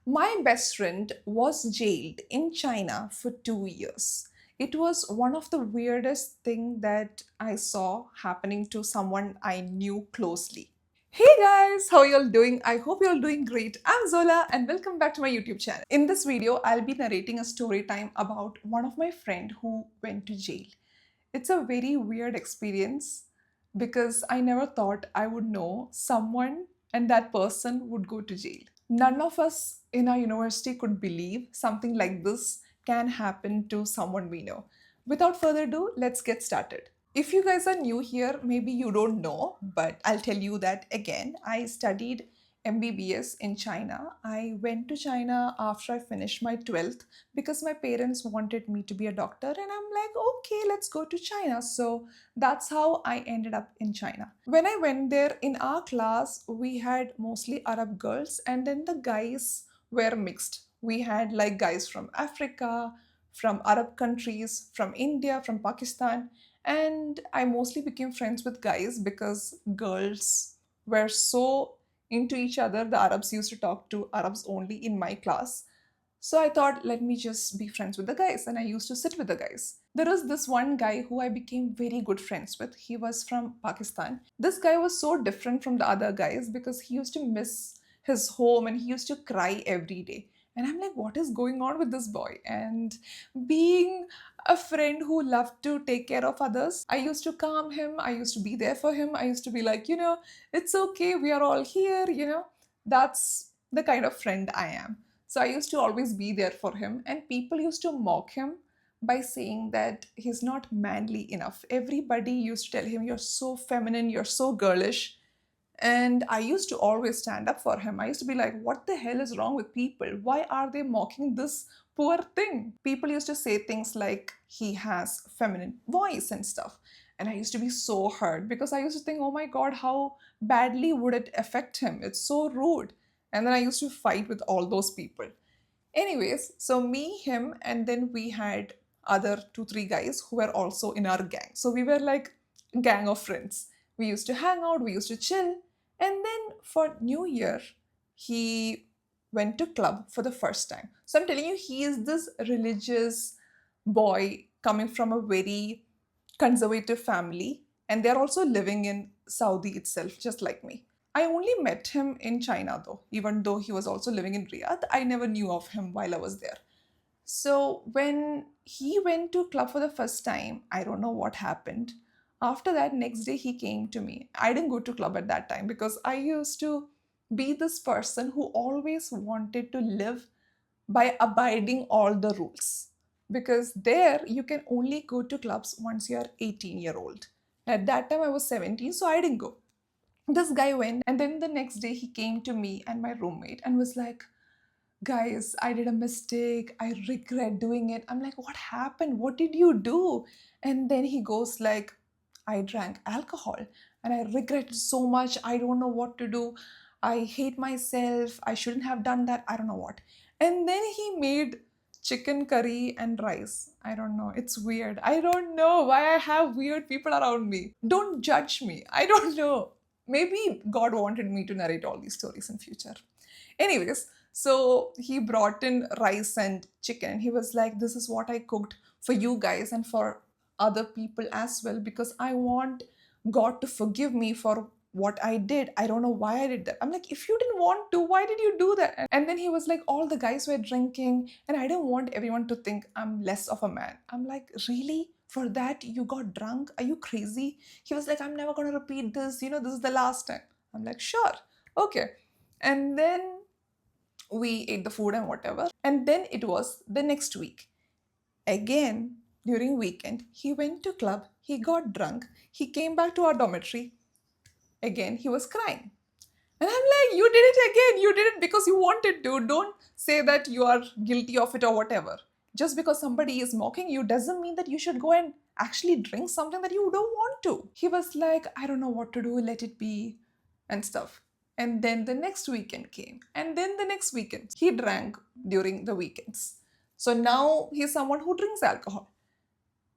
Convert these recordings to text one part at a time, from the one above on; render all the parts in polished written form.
My best friend was jailed in China for 2 years. It was one of the weirdest thing that I saw happening to someone I knew closely. Hey guys, how y'all doing? I hope you're all doing great. I'm Zola and welcome back to my YouTube channel. In this video, I'll be narrating a story time about one of my friend who went to jail. It's a very weird experience because I never thought I would know someone and that person would go to jail. None of us in our university could believe something like this can happen to someone we know. Without further ado, let's get started. If you guys are new here, maybe you don't know, but I'll tell you that again. I studied MBBS in China. I went to China after I finished my 12th because my parents wanted me to be a doctor, and I'm like, okay, let's go to China. So that's how I ended up in China. When I went there in our class, we had mostly Arab girls, and then the guys were mixed. We had like guys from Africa, from Arab countries, from India, from Pakistan, and I mostly became friends with guys because girls were so into each other. The Arabs used to talk to Arabs only in my class. So I thought, let me just be friends with the guys. And I used to sit with the guys. There was this one guy who I became very good friends with. He was from Pakistan. This guy was so different from the other guys because he used to miss his home and he used to cry every day. And I'm like, what is going on with this boy? And being a friend who loved to take care of others, I used to calm him. I used to be there for him. I used to be like, it's okay. We are all here. That's the kind of friend I am. So I used to always be there for him, and people used to mock him by saying that he's not manly enough. Everybody used to tell him, you're so feminine, you're so girlish. And I used to always stand up for him. I used to be like, what the hell is wrong with people? Why are they mocking this poor thing? People used to say things like he has feminine voice and stuff. And I used to be so hurt because I used to think, oh my god, how badly would it affect him? It's so rude. And then I used to fight with all those people. Anyways, so me, him, and then we had other two, three guys who were also in our gang. So we were like gang of friends. We used to hang out, we used to chill. And then for New Year, he went to club for the first time. So I'm telling you, he is this religious boy coming from a very conservative family, and they're also living in Saudi itself, just like me. I only met him in China though, even though he was also living in Riyadh. I never knew of him while I was there. So when he went to club for the first time, I don't know what happened. After that, next day he came to me. I didn't go to club at that time because I used to be this person who always wanted to live by abiding all the rules. Because there you can only go to clubs once you're 18-year-old. At that time I was 17, so I didn't go. This guy went, and then the next day he came to me and my roommate and was like, guys, I did a mistake. I regret doing it. I'm like, what happened? What did you do? And then he goes like, I drank alcohol and I regret it so much. I don't know what to do. I hate myself. I shouldn't have done that. I don't know what. And then he made chicken curry and rice. I don't know. It's weird. I don't know why I have weird people around me. Don't judge me. I don't know. Maybe God wanted me to narrate all these stories in future. Anyways, so he brought in rice and chicken, and he was like, this is what I cooked for you guys and for other people as well because I want God to forgive me for what I did. I don't know why I did that. I'm like, if you didn't want to, why did you do that? And then he was like, all the guys were drinking, and I didn't want everyone to think I'm less of a man. I'm like, really? For that, you got drunk? Are you crazy? He was like, I'm never going to repeat this. This is the last time. I'm like, sure. Okay. And then we ate the food and whatever. And then it was the next week. Again, during weekend, he went to club, he got drunk, he came back to our dormitory. Again, he was crying. And I'm like, you did it again. You did it because you wanted to. Don't say that you are guilty of it or whatever. Just because somebody is mocking you doesn't mean that you should go and actually drink something that you don't want to. He was like, I don't know what to do, let it be, and stuff. And then the next weekend came. And then the next weekend, he drank during the weekends. So now he's someone who drinks alcohol.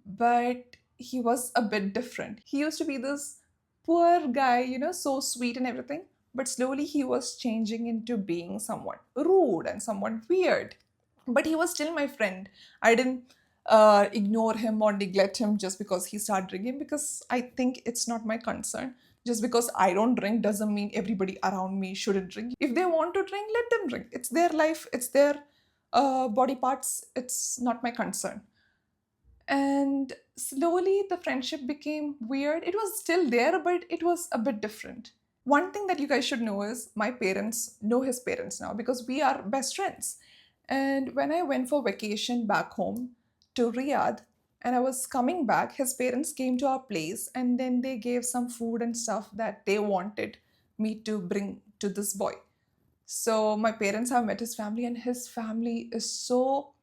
But he was a bit different. He used to be this poor guy, so sweet and everything. but slowly he was changing into being someone rude and someone weird. But he was still my friend. I didn't ignore him or neglect him just because he started drinking, because I think it's not my concern. Just because I don't drink doesn't mean everybody around me shouldn't drink. If they want to drink, let them drink. It's their life, it's their body parts. It's not my concern. And slowly the friendship became weird. It was still there, but it was a bit different. One thing that you guys should know is my parents know his parents now because we are best friends. And when I went for vacation back home to Riyadh and I was coming back, his parents came to our place and then they gave some food and stuff that they wanted me to bring to this boy. So my parents have met his family, and his family is so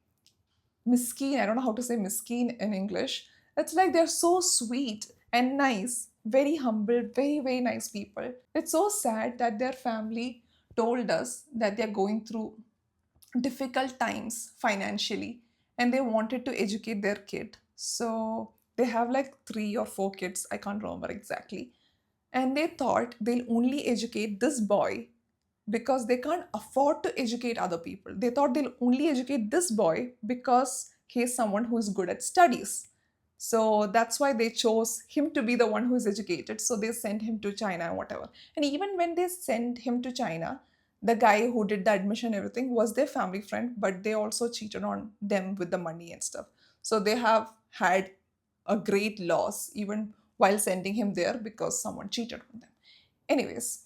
miskeen. I don't know how to say miskeen in English. It's like they're so sweet and nice, very humble, very, very nice people. It's so sad that their family told us that they're going through difficult times financially and they wanted to educate their kid. So they have like 3 or 4 kids, I can't remember exactly. And they thought they'll only educate this boy because they can't afford to educate other people. They thought they'll only educate this boy because he's someone who is good at studies. So that's why they chose him to be the one who is educated. So they sent him to China and whatever. And even when they sent him to China, the guy who did the admission and everything was their family friend, but they also cheated on them with the money and stuff. So they have had a great loss even while sending him there because someone cheated on them. Anyways,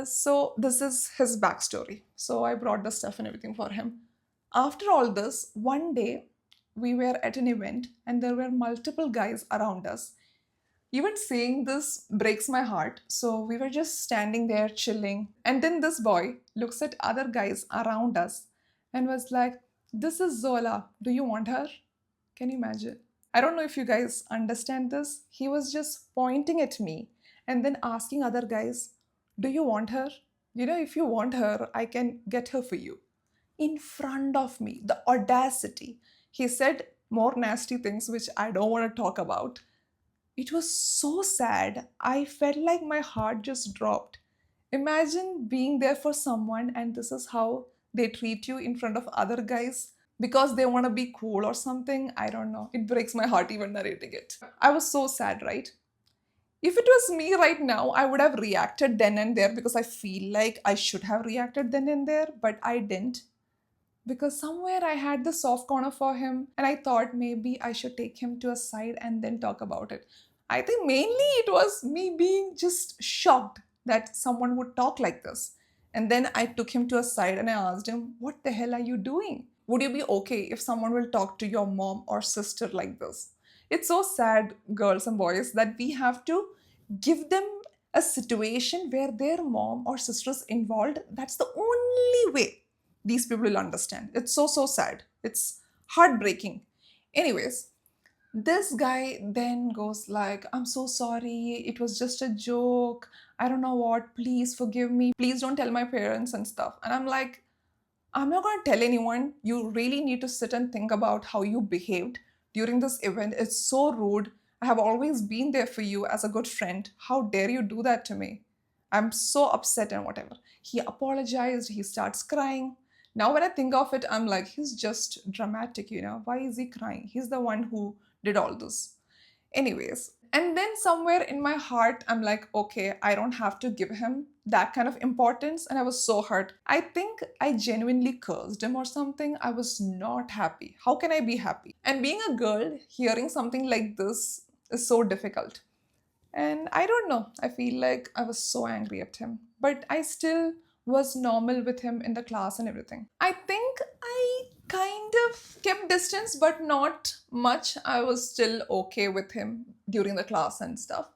so this is his backstory. So I brought the stuff and everything for him. After all this, one day we were at an event and there were multiple guys around us. Even saying this breaks my heart. So we were just standing there chilling. And then this boy looks at other guys around us and was like, "This is Zola. Do you want her?" Can you imagine? I don't know if you guys understand this. He was just pointing at me and then asking other guys, "Do you want her? You know, if you want her, I can get her for you." In front of me, the audacity. He said more nasty things which I don't want to talk about. It was so sad. I felt like my heart just dropped. Imagine being there for someone and this is how they treat you in front of other guys because they want to be cool or something. I don't know. It breaks my heart even narrating it. I was so sad, right? If it was me right now, I would have reacted then and there because I feel like I should have reacted then and there, but I didn't because somewhere I had the soft corner for him and I thought maybe I should take him to a side and then talk about it. I think mainly it was me being just shocked that someone would talk like this. And then I took him to a side and I asked him, "What the hell are you doing? Would you be okay if someone will talk to your mom or sister like this?" It's so sad, girls and boys, that we have to give them a situation where their mom or sister is involved. That's the only way these people will understand. It's so, so sad. It's heartbreaking. Anyways, this guy then goes like, "I'm so sorry. It was just a joke. I don't know what. Please forgive me. Please don't tell my parents and stuff." And I'm like, "I'm not going to tell anyone. You really need to sit and think about how you behaved during this event. It's so rude. I have always been there for you as a good friend. How dare you do that to me? I'm so upset," and whatever. He apologized. He starts crying. Now, when I think of it, I'm like, he's just dramatic, you know? Why is he crying? He's the one who did all this. Anyways, and then somewhere in my heart, I'm like, okay, I don't have to give him that kind of importance. And I was so hurt. I think I genuinely cursed him or something. I was not happy. How can I be happy? And being a girl, hearing something like this is so difficult. And I don't know, I feel like I was so angry at him. But I still was normal with him in the class and everything. I think I kind of kept distance, but not much. I was still okay with him during the class and stuff.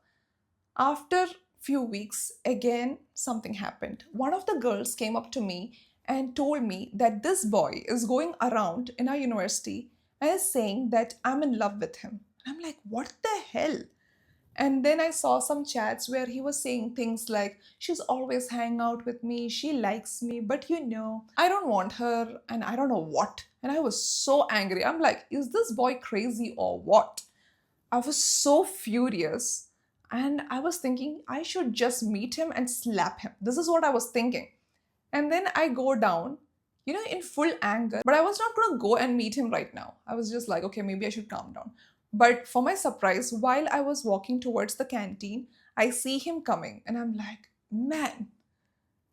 After few weeks, again something happened. One of the girls came up to me and told me that this boy is going around in our university and is saying that I'm in love with him. I'm like, what the hell? And then I saw some chats where he was saying things like, "She's always hang out with me, she likes me, but you know, I don't want her," and I don't know what. And I was so angry. I'm like, is this boy crazy or what? I was so furious. And I was thinking I should just meet him and slap him. This is what I was thinking. And then I go down, in full anger. But I was not going to go and meet him right now. I was just like, okay, maybe I should calm down. But for my surprise, while I was walking towards the canteen, I see him coming and I'm like, man,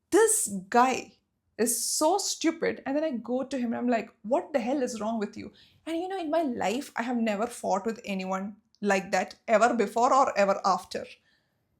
this guy is so stupid. And then I go to him and I'm like, what the hell is wrong with you? And in my life, I have never fought with anyone like that ever before or ever after.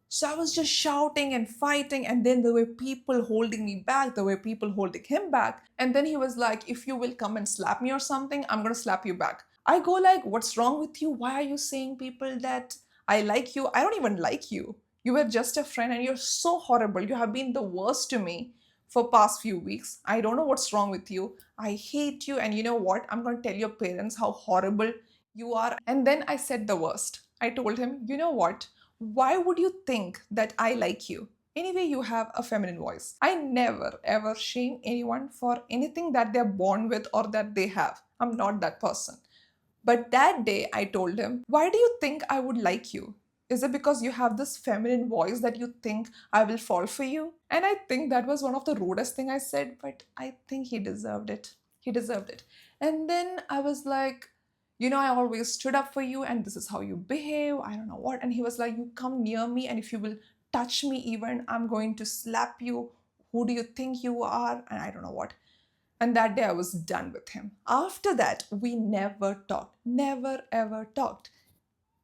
So I was just shouting and fighting, and then there were people holding me back, there were people holding him back. And then he was like, if you will come and slap me or something, I'm gonna slap you back. I go like, what's wrong with you? Why are you saying people that I like you? I don't even like you. You were just a friend and you're so horrible. You have been the worst to me for past few weeks. I don't know what's wrong with you. I hate you, and you know what? I'm gonna tell your parents how horrible you are. And then I said the worst. I told him, you know what? Why would you think that I like you? Anyway, you have a feminine voice. I never ever shame anyone for anything that they're born with or that they have. I'm not that person. But that day I told him, why do you think I would like you? Is it because you have this feminine voice that you think I will fall for you? And I think that was one of the rudest thing I said, but I think he deserved it. He deserved it. And then I was like, I always stood up for you and this is how you behave. I don't know what. And he was like, you come near me and if you will touch me even, I'm going to slap you. Who do you think you are? And I don't know what. And that day I was done with him. After that, we never talked, never ever talked.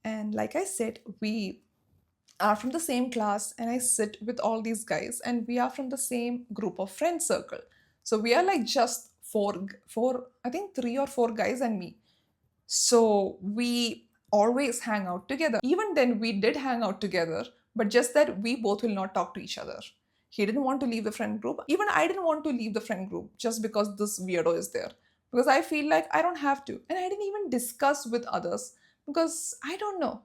And like I said, we are from the same class, and I sit with all these guys, and we are from the same group of friend circle. So we are like just four, I think 3 or 4 guys and me. So we always hang out together. Even then, we did hang out together, but just that we both will not talk to each other. He didn't want to leave the friend group. Even I didn't want to leave the friend group just because this weirdo is there. Because I feel like I don't have to. And I didn't even discuss with others because I don't know.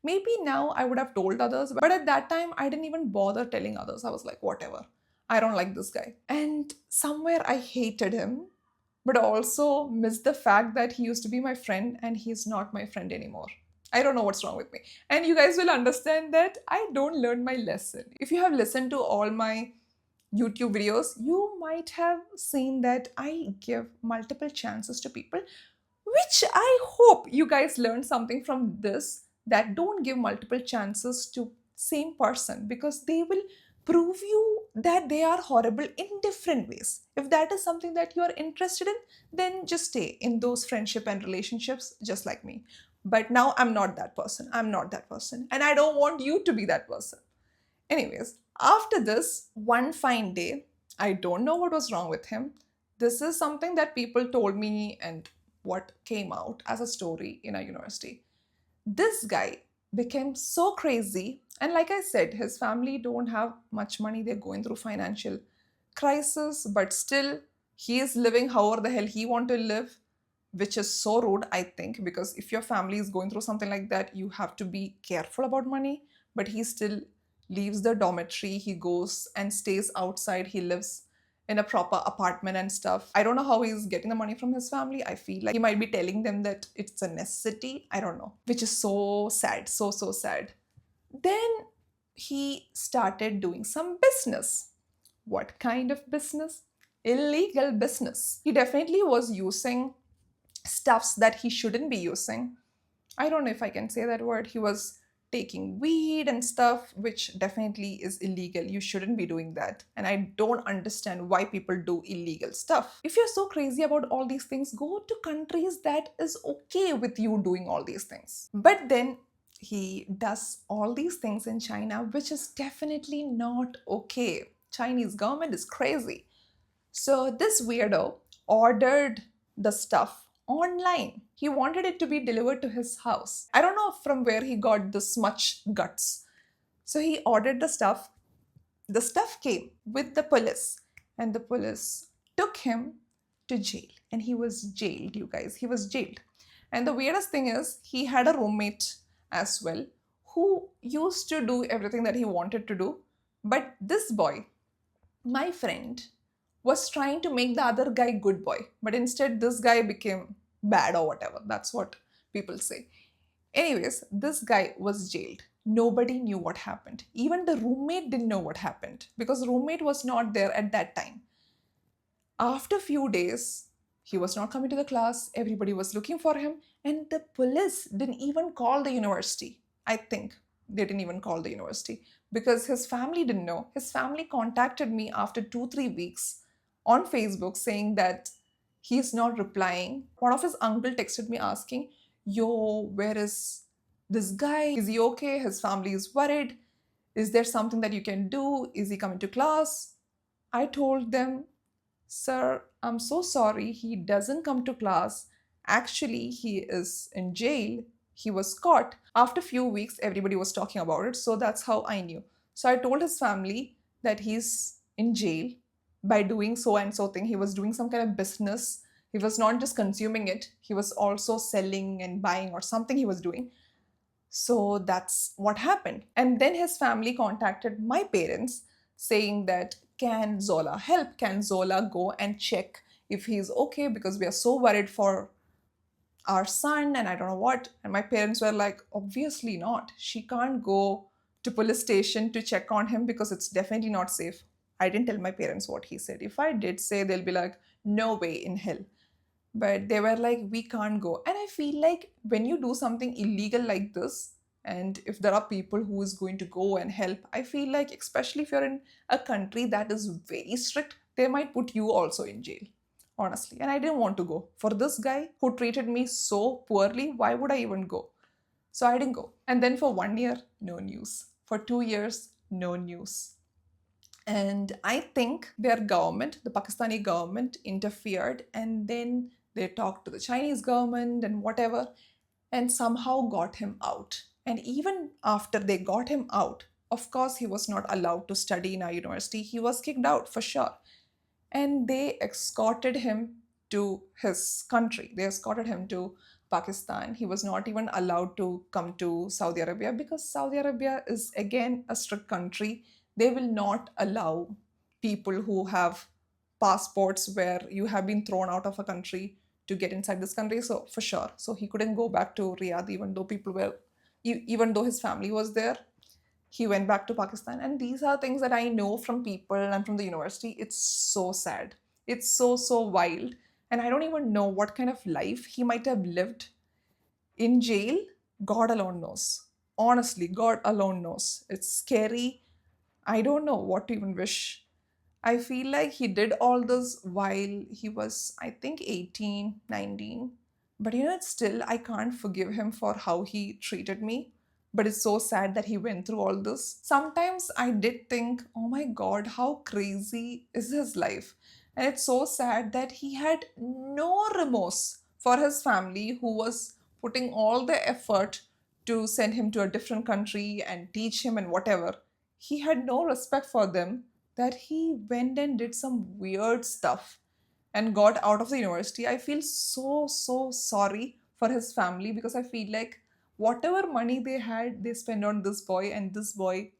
Maybe now I would have told others, but at that time I didn't even bother telling others. I was like, whatever. I don't like this guy. And somewhere I hated him, but also missed the fact that he used to be my friend and he's not my friend anymore. I don't know what's wrong with me. And you guys will understand that I don't learn my lesson. If you have listened to all my YouTube videos, you might have seen that I give multiple chances to people, which I hope you guys learned something from this, that don't give multiple chances to same person because they will prove you that they are horrible in different ways. If that is something that you are interested in, then just stay in those friendship and relationships just like me. But now I'm not that person. I'm not that person. And I don't want you to be that person. Anyways, after this, one fine day, I don't know what was wrong with him. This is something that people told me and what came out as a story in a university. This guy became so crazy, and like I said, his family don't have much money. They're going through financial crisis, but still he is living however the hell he want to live, which is so rude, I think, because if your family is going through something like that, you have to be careful about money. But he still leaves the dormitory, he goes and stays outside, he lives in a proper apartment and stuff. I don't know how he's getting the money from his family. I feel like he might be telling them that it's a necessity. I don't know, which is so sad, so sad. Then he started doing some business. What kind of business? Illegal business. He definitely was using stuffs that he shouldn't be using. I don't know if I can say that word. He was taking weed and stuff, which definitely is illegal. You shouldn't be doing that. And I don't understand why people do illegal stuff. If you're so crazy about all these things, go to countries that is okay with you doing all these things. But then he does all these things in China, which is definitely not okay. Chinese government is crazy. So this weirdo ordered the stuff online. He wanted it to be delivered to his house. I don't know from where he got this much guts. So he ordered the stuff. The stuff came with the police, and the police took him to jail. And he was jailed, you guys. He was jailed. And the weirdest thing is, he had a roommate as well who used to do everything that he wanted to do. But this boy, my friend, was trying to make the other guy good boy, but instead this guy became bad or whatever. That's what people say. Anyways, this guy was jailed. Nobody knew what happened. Even the roommate didn't know what happened because roommate was not there at that time. After a few days, he was not coming to the class. Everybody was looking for him, and the police didn't even call the university. I think they didn't even call the university because his family didn't know. His family contacted me after 2 3 weeks on Facebook saying that he's not replying. One of his uncle texted me asking, "Yo, where is this guy? Is he okay? His family is worried. Is there something that you can do? Is he coming to class?" I told them, "Sir, I'm so sorry. He doesn't come to class. Actually, he is in jail. He was caught." After a few weeks, everybody was talking about it. So that's how I knew. So I told his family that he's in jail by doing so and so thing. He was doing some kind of business. He was not just consuming it, he was also selling and buying or something he was doing. So that's what happened. And then his family contacted my parents saying that, can Zola help? Can Zola go and check if he's okay? Because we are so worried for our son and I don't know what. And my parents were like, obviously not. She can't go to police station to check on him because it's definitely not safe. I didn't tell my parents what he said. If I did say, they'll be like, no way in hell. But they were like, we can't go. And I feel like when you do something illegal like this, and if there are people who is going to go and help, I feel like, especially if you're in a country that is very strict, they might put you also in jail, honestly. And I didn't want to go. For this guy who treated me so poorly, why would I even go? So I didn't go. And then for 1 year, no news. For 2 years, no news. And I think their government, the Pakistani government, interfered, and then they talked to the Chinese government and whatever, and somehow got him out. And even after they got him out, of course, he was not allowed to study in our university. He was kicked out for sure. And they escorted him to his country. They escorted him to Pakistan. He was not even allowed to come to Saudi Arabia because Saudi Arabia is again a strict country. They will not allow people who have passports where you have been thrown out of a country to get inside this country. So for sure. So he couldn't go back to Riyadh even though people were, even though his family was there, he went back to Pakistan. And these are things that I know from people and from the university. It's so sad. It's so, so wild. And I don't even know what kind of life he might have lived in jail. God alone knows. Honestly, God alone knows. It's scary. I don't know what to even wish. I feel like he did all this while he was, I think, 18, 19. But it's still, I can't forgive him for how he treated me. But it's so sad that he went through all this. Sometimes I did think, oh my God, how crazy is his life? And it's so sad that he had no remorse for his family who was putting all the effort to send him to a different country and teach him and whatever. He had no respect for them, that he went and did some weird stuff and got out of the university. I feel so, so sorry for his family because I feel like whatever money they had, they spent on this boy, and this boy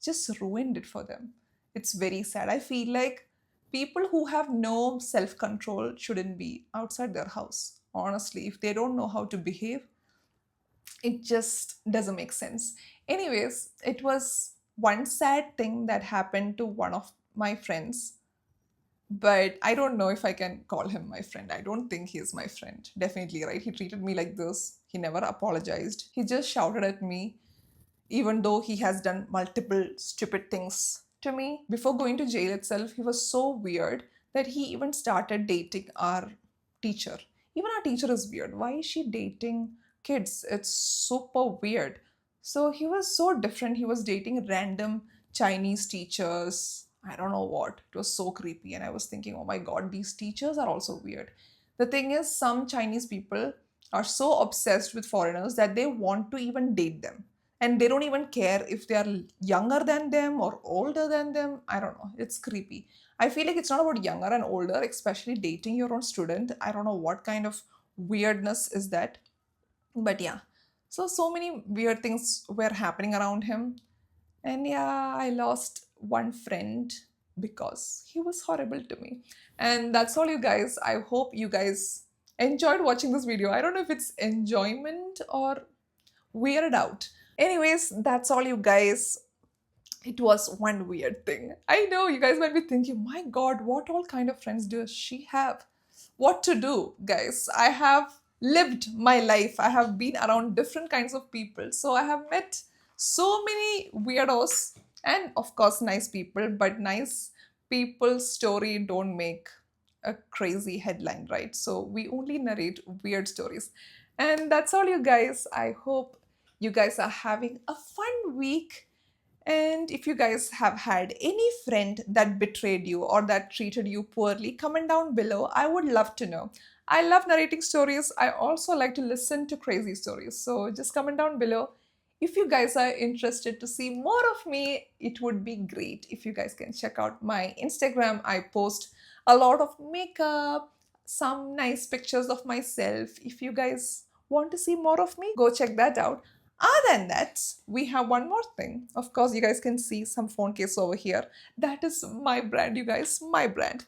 just ruined it for them. It's very sad. I feel like people who have no self control shouldn't be outside their house. Honestly, if they don't know how to behave, it just doesn't make sense. Anyways, it was one sad thing that happened to one of my friends, but I don't know if I can call him my friend. I don't think he's my friend. Definitely, right? He treated me like this. He never apologized. He just shouted at me, even though he has done multiple stupid things to me. Before going to jail itself, he was so weird that he even started dating our teacher. Even our teacher is weird. Why is she dating kids? It's super weird. So he was so different. He was dating random Chinese teachers. I don't know what. It was so creepy. And I was thinking, oh my God, these teachers are also weird. The thing is, some Chinese people are so obsessed with foreigners that they want to even date them, and they don't even care if they are younger than them or older than them. I don't know, it's creepy. I feel like it's not about younger and older, especially dating your own student. I don't know what kind of weirdness is that. But yeah, so many weird things were happening around him. And yeah, I lost one friend because he was horrible to me. And that's all, you guys. I hope you guys enjoyed watching this video. I don't know if it's enjoyment or weirded out. Anyways, that's all, you guys. It was one weird thing. I know you guys might be thinking, my god, what all kind of friends does she have? What to do, guys? I have lived my life. I have been around different kinds of people. So I have met so many weirdos and of course nice people, but nice people's story don't make a crazy headline, right? So we only narrate weird stories. And that's all, you guys. I hope you guys are having a fun week, and if you guys have had any friend that betrayed you or that treated you poorly, comment down below. I would love to know. I love narrating stories. I also like to listen to crazy stories. So just comment down below. If you guys are interested to see more of me, it would be great if you guys can check out my Instagram. I post a lot of makeup, some nice pictures of myself. If you guys want to see more of me, go check that out. Other than that, we have one more thing. Of course, you guys can see some phone case over here. That is my brand, you guys, my brand.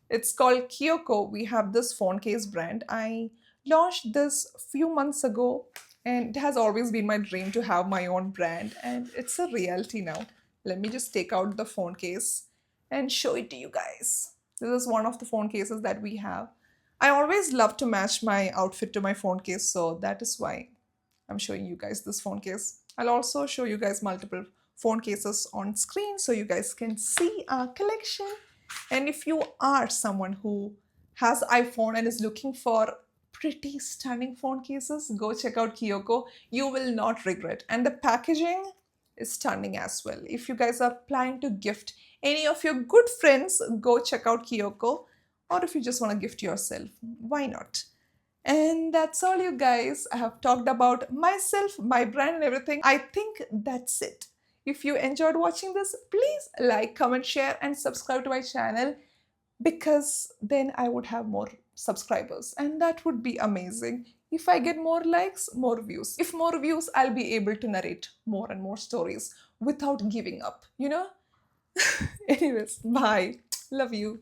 It's called Kyoko. We have this phone case brand. I launched this a few months ago, and it has always been my dream to have my own brand, and it's a reality now. Let me just take out the phone case and show it to you guys. This is one of the phone cases that we have. I always love to match my outfit to my phone case, so that is why I'm showing you guys this phone case. I'll also show you guys multiple phone cases on screen so you guys can see our collection. And if you are someone who has iPhone and is looking for pretty stunning phone cases, go check out Kyoko. You will not regret. And the packaging is stunning as well. If you guys are planning to gift any of your good friends, go check out Kyoko. Or if you just want to gift yourself, why not? And that's all, you guys. I have talked about myself, my brand, and everything. I think that's it. If you enjoyed watching this, please like, comment, share, and subscribe to my channel, because then I would have more subscribers, and that would be amazing. If I get more likes, more views. If more views, I'll be able to narrate more and more stories without giving up, you know? Anyways, bye. Love you.